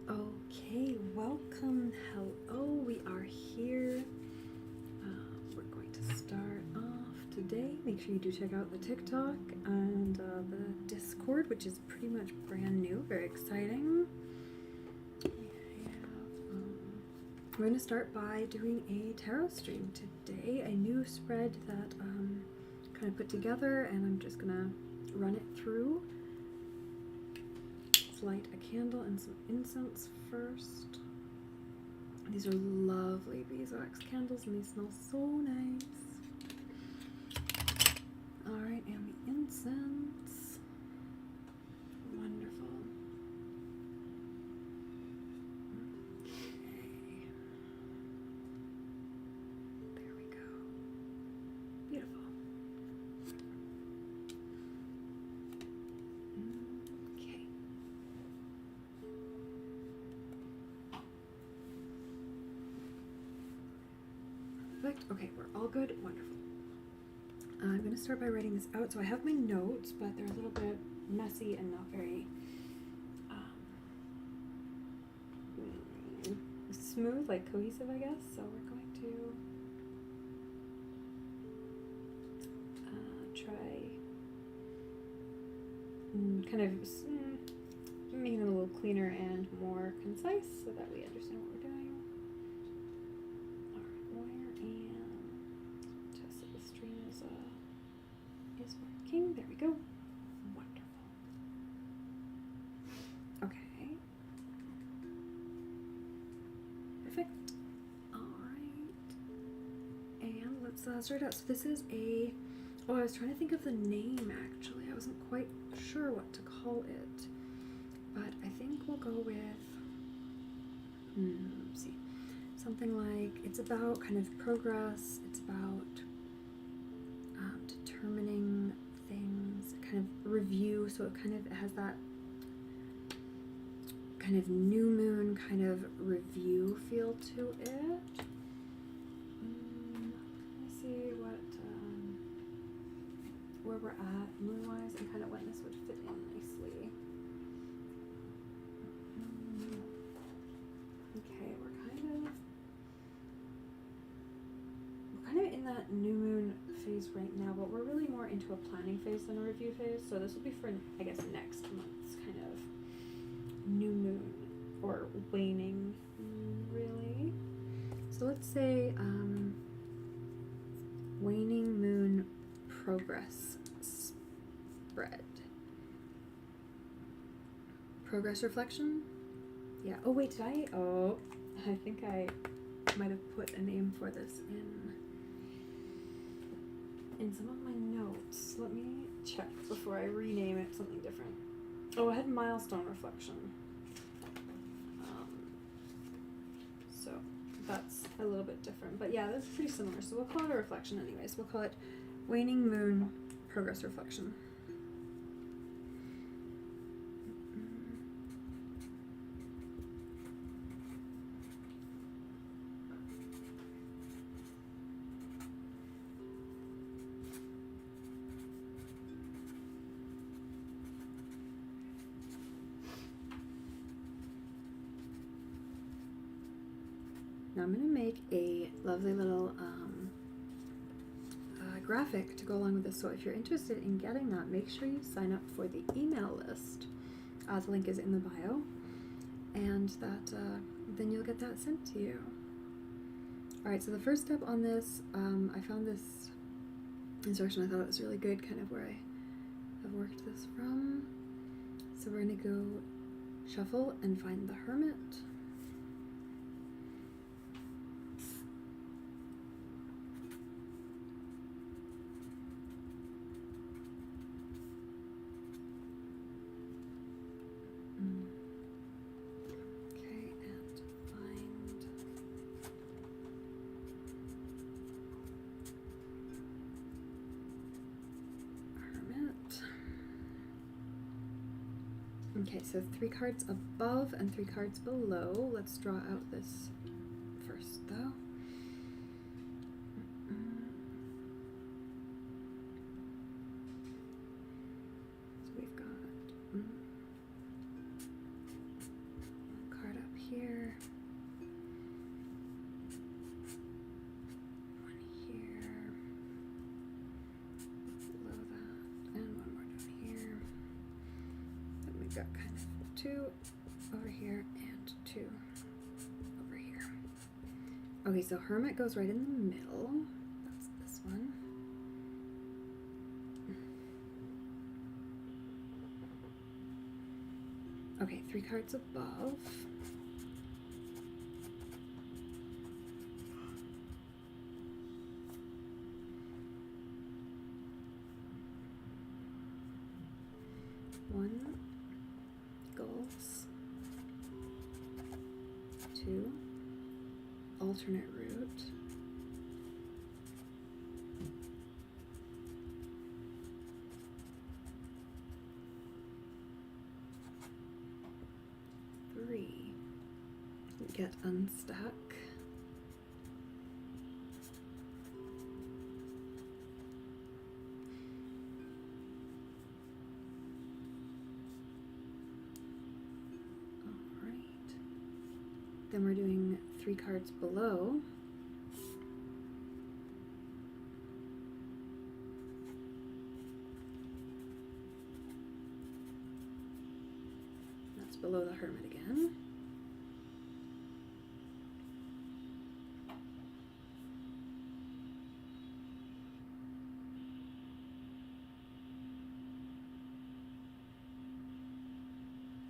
Okay, welcome. Hello, we are here. We're going to start off today. Make sure you do check out the TikTok and the Discord, which is pretty much brand new, very exciting. We're going to start by doing a tarot stream today, a new spread that kind of put together, and I'm just going to run it through. Let's light a candle and some incense first. These are lovely beeswax candles and they smell so nice. Alright, and the incense. Wonderful. Okay. There we go. Beautiful. Okay. Perfect. Okay, we're all good. Wonderful. I'm going to start by writing this out. So I have my notes, but they're a little bit messy and not very smooth, like cohesive, I guess. So we're going to try kind of making it a little cleaner and more concise so that we understand what we're doing. Alright, wire and test that the stream is working. There we go. Wonderful. Okay. Perfect. Alright. And let's start out. So this is a... Oh, I was trying to think of the name, actually. I wasn't quite sure what to call it. But I think we'll go with... let's see. Something like... It's about kind of progress. It's about determining things. Kind of review. So it kind of has that kind of new moon kind of review feel to it. Let's see what... where we're at moon-wise and kind of when this would fit in nicely. Okay, we're kind of in that new moon phase right now, but we're really more into a planning phase than a review phase. So this will be for, I guess, next month's kind of new moon or waning moon, really. So let's say waning moon progress spread. Progress reflection? Yeah. Oh, wait, did I? Oh, I think I might have put a name for this in some of my notes. Let me check before I rename it something different. Oh, I had milestone reflection. So that's a little bit different. But yeah, that's pretty similar. So we'll call it a reflection anyways. We'll call it waning moon progress reflection. Now I'm going to make a lovely little graphic to go along with this. So if you're interested in getting that, make sure you sign up for the email list. The link is in the bio, and that then you'll get that sent to you. Alright, so the first step on this, I found this instruction, I thought it was really good, kind of where I have worked this from. So we're going to go shuffle and find the Hermit. Okay, so 3 cards above and 3 cards below. Let's draw out this first, though. So we've got one card got kind of 2 over here and 2 over here. Okay, so Hermit goes right in the middle. That's this one. Okay, 3 cards above. One goals, 2 alternate route, 3 get unstuck. Then we're doing 3 cards below. That's below the Hermit again.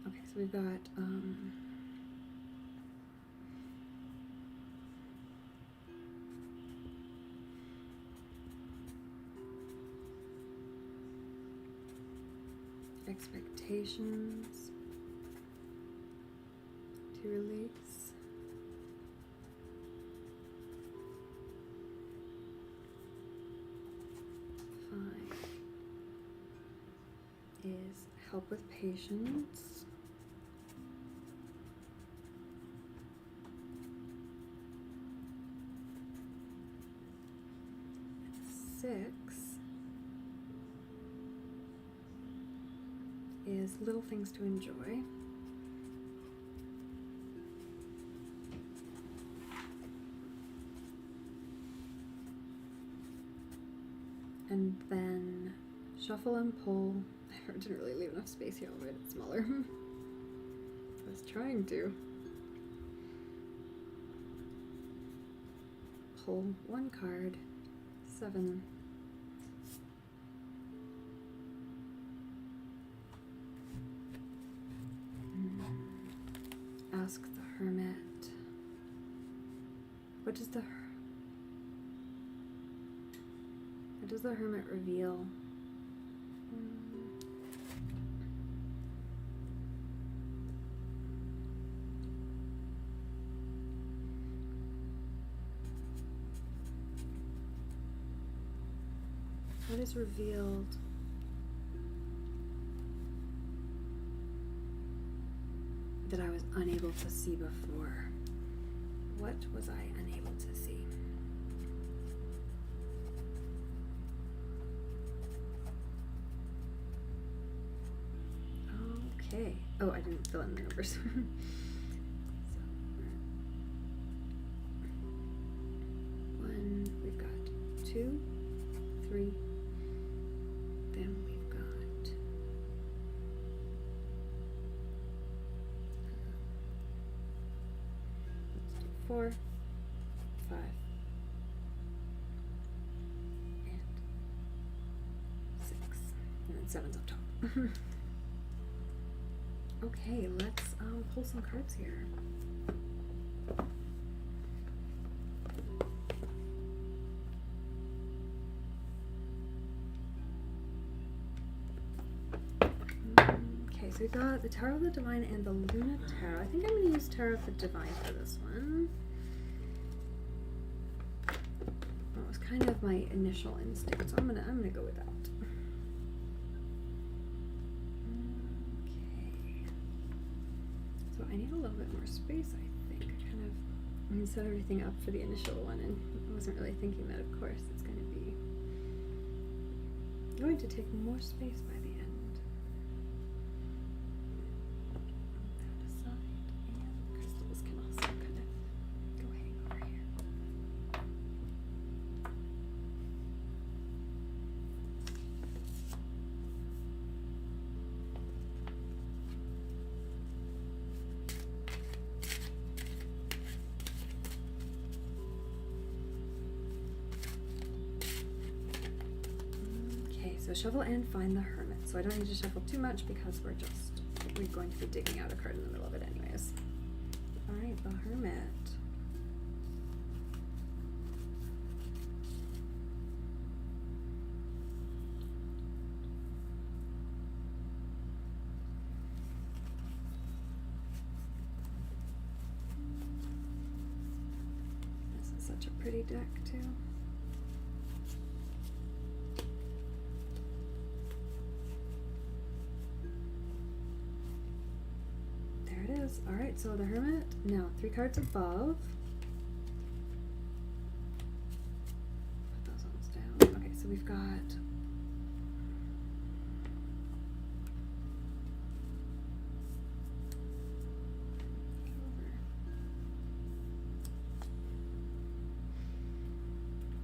Okay, so we've got expectations to release. Five is help with patience. 6 is little things to enjoy. And then shuffle and pull. I didn't really leave enough space here, I'll write it smaller. I was trying to. Pull 1 card, 7. Ask the Hermit. What does the Hermit reveal? What is revealed? That I was unable to see before. What was I unable to see? Okay. Oh, I didn't fill in the numbers. So, we've got 2, 3. Then we've got 4, 5, and 6, and then 7's up top. Okay, let's pull some cards here. Okay, so we got the Tarot of the Divine and the Luna Tarot. I think I'm going to use Tarot of the Divine for this one. Well, it was kind of my initial instinct, so I'm gonna go with that. I need a little bit more space, I think. I kind of set everything up for the initial one, and I wasn't really thinking that, of course, it's going to take more space by the end. That aside, and crystals can also kind of go hang over here. shuffle and find the Hermit. So I don't need to shuffle too much because we're going to be digging out a card in the middle of it anyways. All right, the Hermit. This is such a pretty deck too. All right, so the Hermit, now 3 cards above. Put those ones down. Okay, so we've got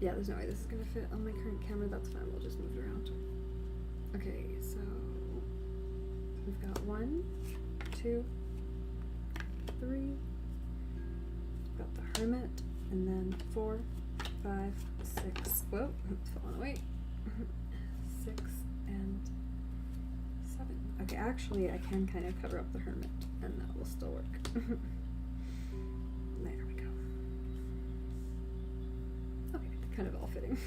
yeah, there's no way this is gonna fit on my current camera. That's fine, we'll just move it around. Okay, so we've got 1, 2, 3, got the Hermit, and then 4, 5, 6, whoa, it's falling away, 6 and 7. Okay, actually I can kind of cover up the Hermit and that will still work. There we go. Okay, kind of all fitting.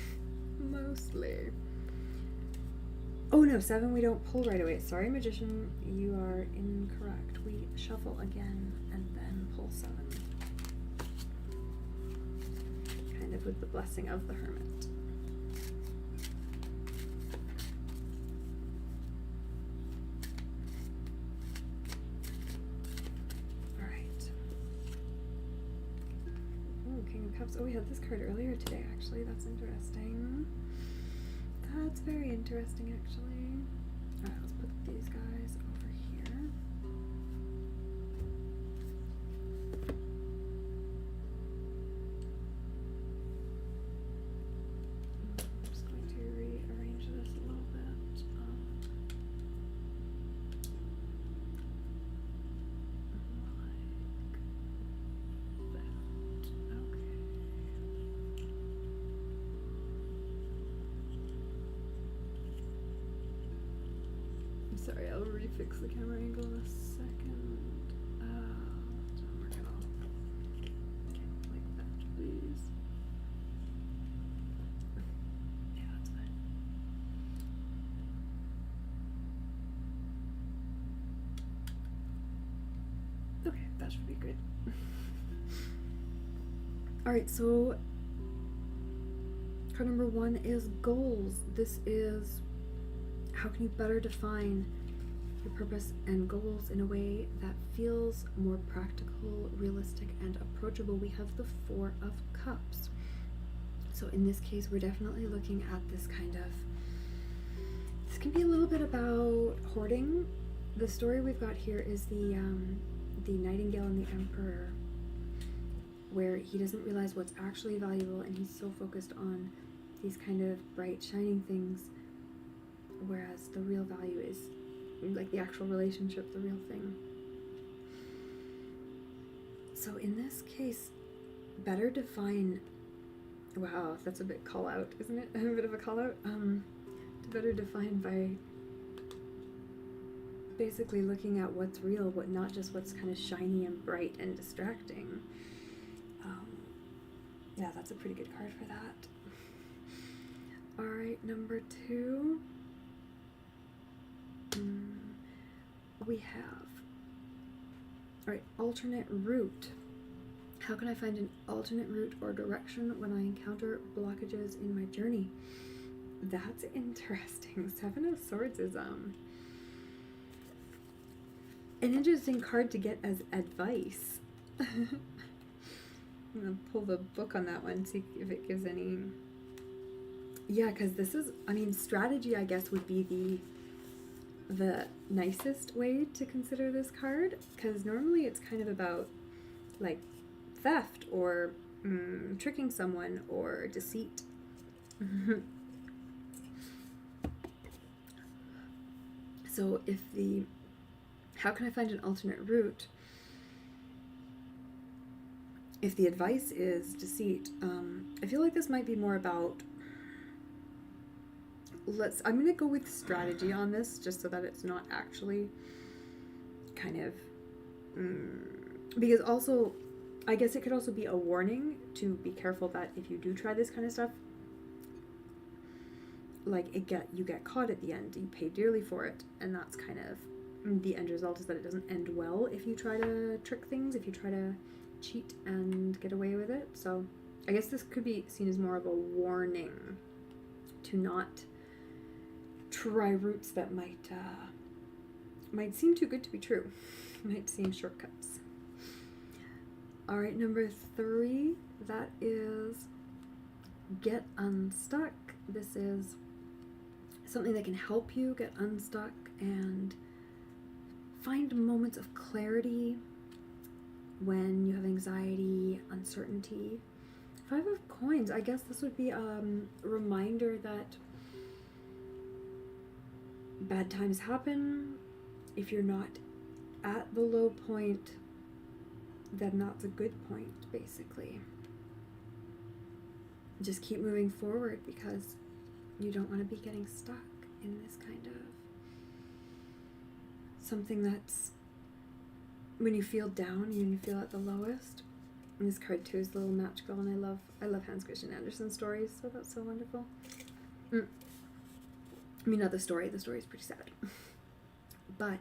Mostly. Oh no, 7 we don't pull right away. Sorry, Magician, you are incorrect. We shuffle again and then pull 7. Kind of with the blessing of the Hermit. Alright. Ooh, King of Cups. Oh, we had this card earlier today, actually. That's interesting. That's very interesting, actually. Alright, let's put these guys over here. I'm just going to rearrange this a little bit. Like that. Okay. Sorry, I'll refix the camera angle in a second. It's not working at all. Okay, like that, please. Yeah, that's fine. Okay, that should be good. Alright, so card number 1 is goals. This is how can you better define your purpose and goals in a way that feels more practical, realistic, and approachable. We have the 4 of Cups. So in this case, we're definitely looking at this kind of, this can be a little bit about hoarding. The story we've got here is the Nightingale and the Emperor, where he doesn't realize what's actually valuable and he's so focused on these kind of bright, shining things, whereas the real value is like the actual relationship, the real thing. So in this case, better define, wow, that's a bit call out, isn't it? A bit of a call out. To better define by basically looking at what's real, what not just what's kind of shiny and bright and distracting. Yeah, that's a pretty good card for that. All right, number 2. We have, all right, alternate route. How can I find an alternate route or direction when I encounter blockages in my journey? That's interesting. 7 of Swords is an interesting card to get as advice. I'm gonna pull the book on that one, see if it gives any. Yeah, because this is, I mean, strategy, I guess, would be the nicest way to consider this card, because normally it's kind of about like theft or tricking someone or deceit. So if how can I find an alternate route? If the advice is deceit, I feel like this might be more about I'm going to go with strategy on this, just so that it's not actually kind of, because also, I guess it could also be a warning to be careful that if you do try this kind of stuff, like you get caught at the end, you pay dearly for it, and that's kind of the end result, is that it doesn't end well if you try to trick things, if you try to cheat and get away with it. So I guess this could be seen as more of a warning to not try routes that might seem too good to be true, might seem shortcuts. All right, number 3, that is get unstuck. This is something that can help you get unstuck and find moments of clarity when you have anxiety, uncertainty. 5 of Coins, I guess this would be a reminder that bad times happen. If you're not at the low point, then that's a good point, basically. Just keep moving forward, because you don't want to be getting stuck in this kind of something that's when you feel down, when you feel at the lowest. And this card too is a little magical, and I love Hans Christian Andersen's stories, so that's so wonderful. I mean, not the story is pretty sad. But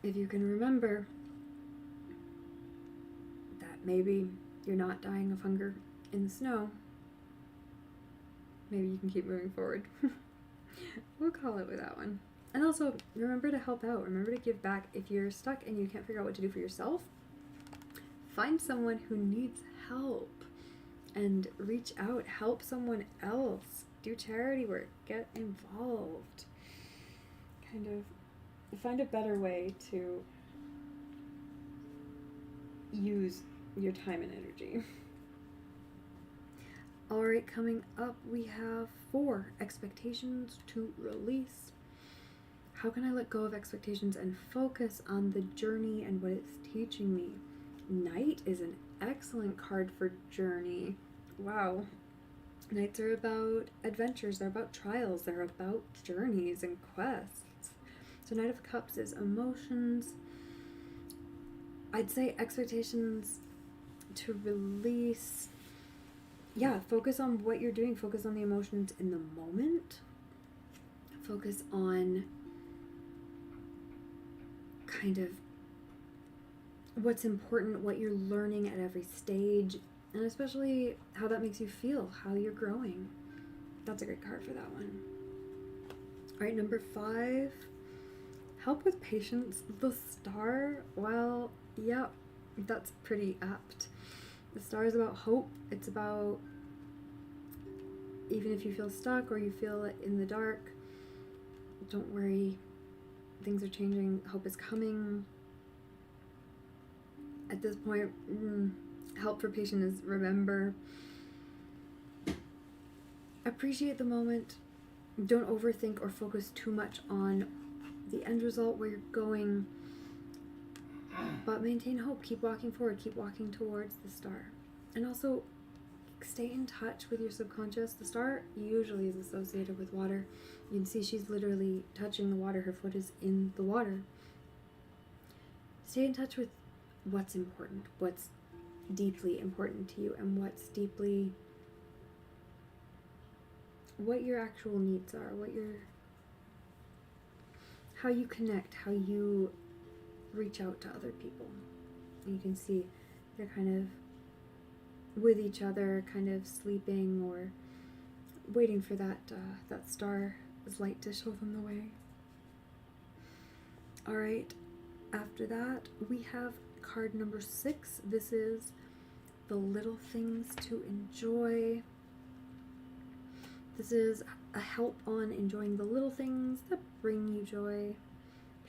if you can remember that maybe you're not dying of hunger in the snow, maybe you can keep moving forward. We'll call it with that one. And also, remember to help out. Remember to give back. If you're stuck and you can't figure out what to do for yourself, find someone who needs help and reach out. Help someone else. Do charity work. Get involved. Kind of find a better way to use your time and energy. Alright, coming up we have 4 expectations to release. How can I let go of expectations and focus on the journey and what it's teaching me? Knight is an excellent card for journey. Wow. Knights are about adventures, they're about trials, they're about journeys and quests. So Knight of Cups is emotions. I'd say expectations to release. Yeah, focus on what you're doing. Focus on the emotions in the moment. Focus on kind of what's important, what you're learning at every stage, and especially how that makes you feel, how you're growing. That's a great card for that one. All right, number 5, help with patience. The Star, well, yeah, that's pretty apt. The Star is about hope. It's about, even if you feel stuck or you feel in the dark, don't worry. Things are changing. Hope is coming. At this point, help for patience is remember. Appreciate the moment. Don't overthink or focus too much on the end result, where you're going. But maintain hope. Keep walking forward. Keep walking towards the star. And also, stay in touch with your subconscious. The star usually is associated with water. You can see she's literally touching the water. Her foot is in the water. Stay in touch with what's important, what's deeply important to you, and what your actual needs are, how you connect, how you reach out to other people. And you can see they're kind of with each other, kind of sleeping or waiting for that star's light to show them the way. All right, after that we have card number 6. This is the little things to enjoy. This is a help on enjoying the little things that bring you joy.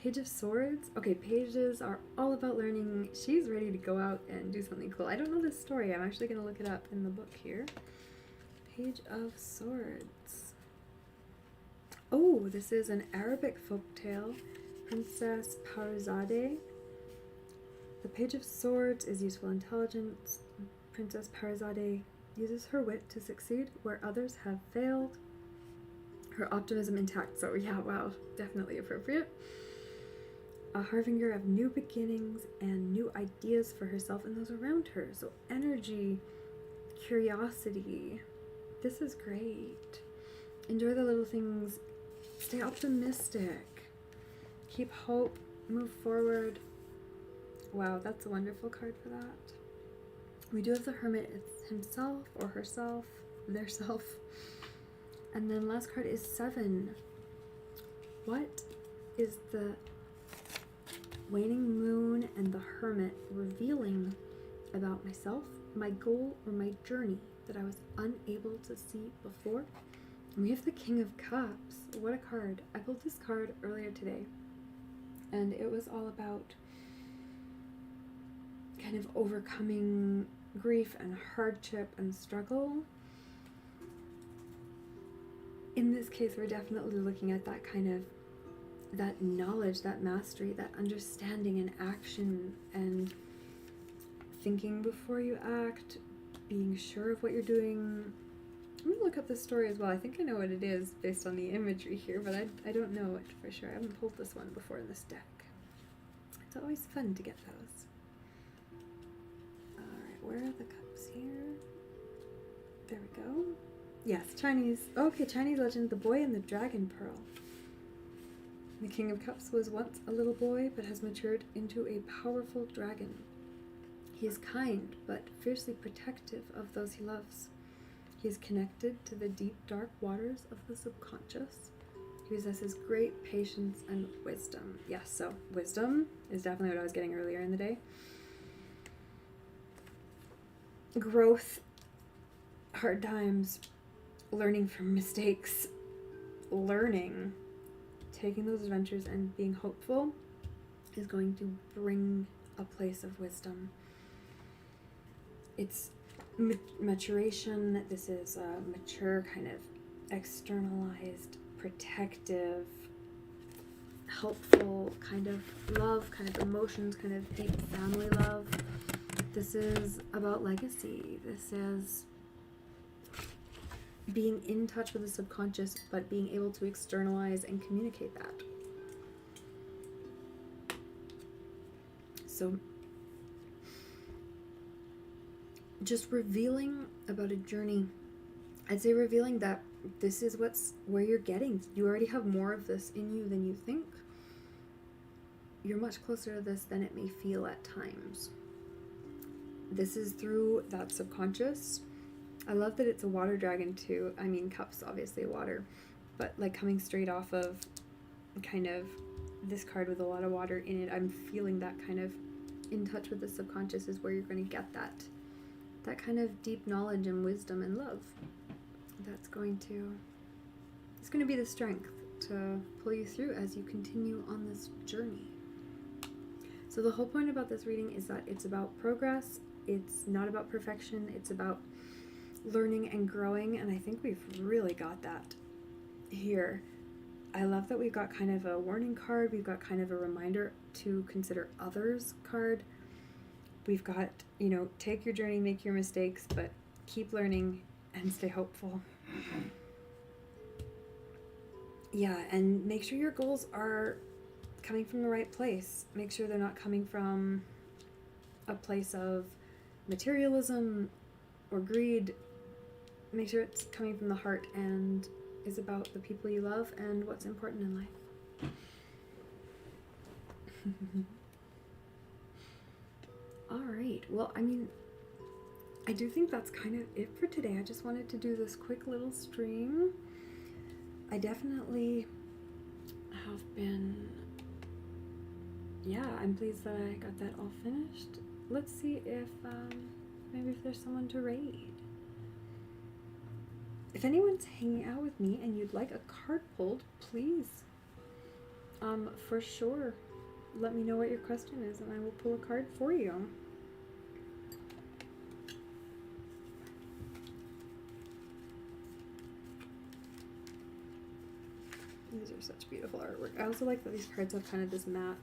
Page of Swords. Okay, pages are all about learning. She's ready to go out and do something cool. I don't know this story. I'm actually going to look it up in the book here. Page of Swords. Oh, this is an Arabic folktale. Princess Parizadeh. The Page of Swords is useful intelligence. Princess Parizadeh uses her wit to succeed where others have failed. her optimism intact. So yeah, wow, definitely appropriate. A harbinger of new beginnings and new ideas for herself and those around her. So energy, curiosity. This is great. Enjoy the little things. Stay optimistic. Keep hope. Move forward. Wow, that's a wonderful card for that. We do have the Hermit. It's himself or herself, their self. And then last card is 7. What is the waning moon and the Hermit revealing about myself, my goal, or my journey that I was unable to see before? And we have the King of Cups. What a card. I pulled this card earlier today, and it was all about kind of overcoming grief and hardship and struggle. In this case, we're definitely looking at that kind of, that knowledge, that mastery, that understanding and action, and thinking before you act, being sure of what you're doing. I'm going to look up this story as well. I think I know what it is based on the imagery here, but I don't know it for sure. I haven't pulled this one before in this deck. It's always fun to get those. Alright, where are the cups here? There we go. Yes, Chinese. Okay, Chinese legend, The Boy and the Dragon Pearl. The King of Cups was once a little boy, but has matured into a powerful dragon. He is kind, but fiercely protective of those he loves. He is connected to the deep, dark waters of the subconscious. He possesses great patience and wisdom. Yes, so wisdom is definitely what I was getting earlier in the day. Growth, hard times, learning from mistakes, taking those adventures and being hopeful is going to bring a place of wisdom. It's maturation. This is a mature, kind of externalized, protective, helpful kind of love, kind of emotions, kind of deep family love. This is about legacy. This is being in touch with the subconscious, but being able to externalize and communicate that. So just revealing about a journey. I'd say revealing that this is where you're getting. You already have more of this in you than you think. You're much closer to this than it may feel at times. This is through that subconscious. I love that it's a water dragon too. I mean, cups, obviously water, but like coming straight off of kind of this card with a lot of water in it, I'm feeling that kind of in touch with the subconscious is where you're going to get that kind of deep knowledge and wisdom and love. It's going to be the strength to pull you through as you continue on this journey. So the whole point about this reading is that it's about progress. It's not about perfection. It's about learning and growing, and I think we've really got that here. I love that we've got kind of a warning card. We've got kind of a reminder to consider others card. We've got, take your journey, make your mistakes, but keep learning and stay hopeful. Yeah, and make sure your goals are coming from the right place. Make sure they're not coming from a place of materialism or greed. Make sure it's coming from the heart and is about the people you love and what's important in life. Alright, well, I do think that's kind of it for today. I just wanted to do this quick little stream. I definitely have been, I'm pleased that I got that all finished. Let's see if, maybe if there's someone to raid. If anyone's hanging out with me and you'd like a card pulled, please, for sure, let me know what your question is and I will pull a card for you. These are such beautiful artwork. I also like that these cards have kind of this matte,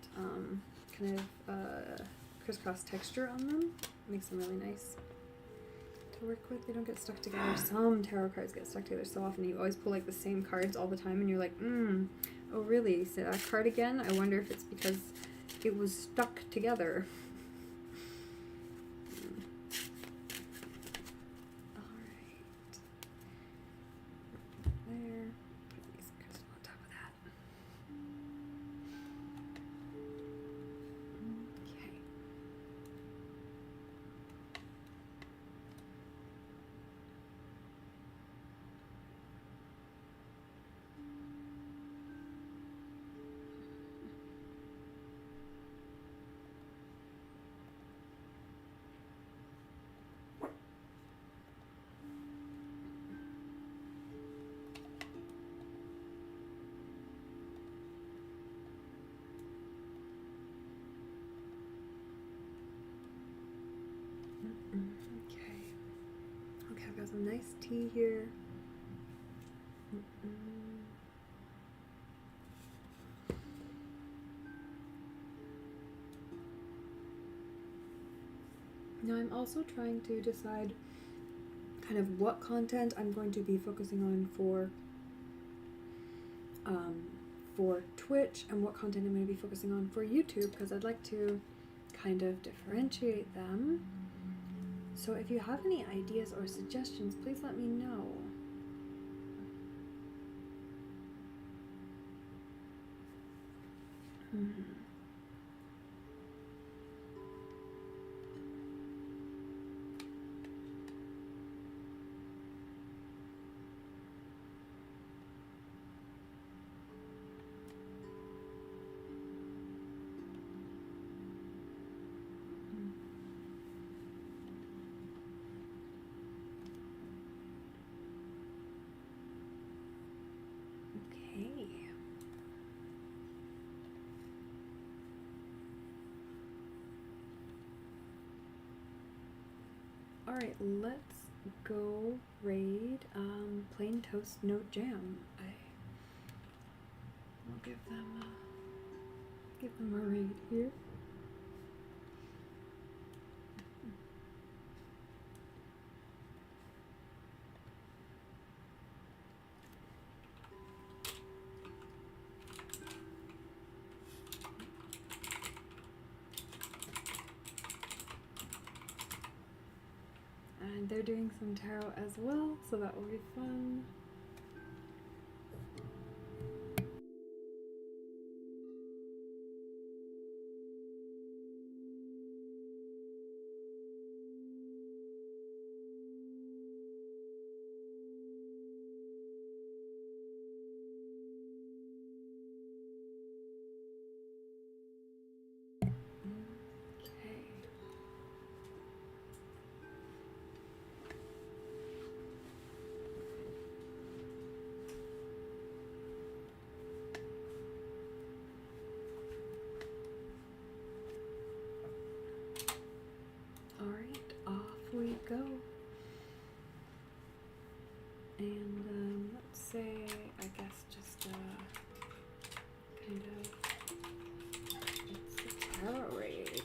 crisscross texture on them. It makes them really nice to to work with. They don't get stuck together. Some tarot cards get stuck together so often. You always pull like the same cards all the time and you're like, oh really? So that card again? I wonder if it's because it was stuck together. Okay, I've got some nice tea here. Now I'm also trying to decide kind of what content I'm going to be focusing on for Twitch and what content I'm going to be focusing on for YouTube, because I'd like to kind of differentiate them. So if you have any ideas or suggestions, please let me know. Alright, let's go raid Plain Toast Note Jam. I'll give them a raid here. And they're doing some tarot as well, so that will be fun. Alright, off we go. And let's say, I guess just kind of, it's a tarot raid.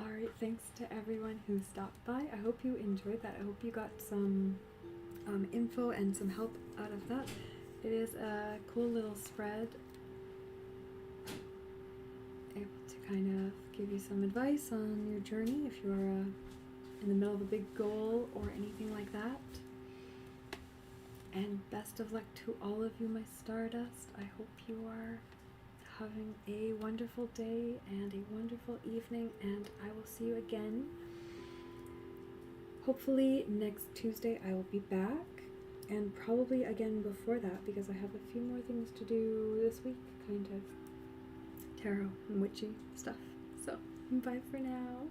Alright, thanks to everyone who stopped by. I hope you enjoyed that. I hope you got some info and some help out of that. It is a cool little spread, able to kind of give you some advice on your journey if you're in the middle of a big goal or anything like that. And best of luck to all of you, my Stardust. I hope you are having a wonderful day and a wonderful evening, and I will see you again. Hopefully next Tuesday I will be back, and probably again before that, because I have a few more things to do this week, kind of tarot and witchy stuff. So, bye for now.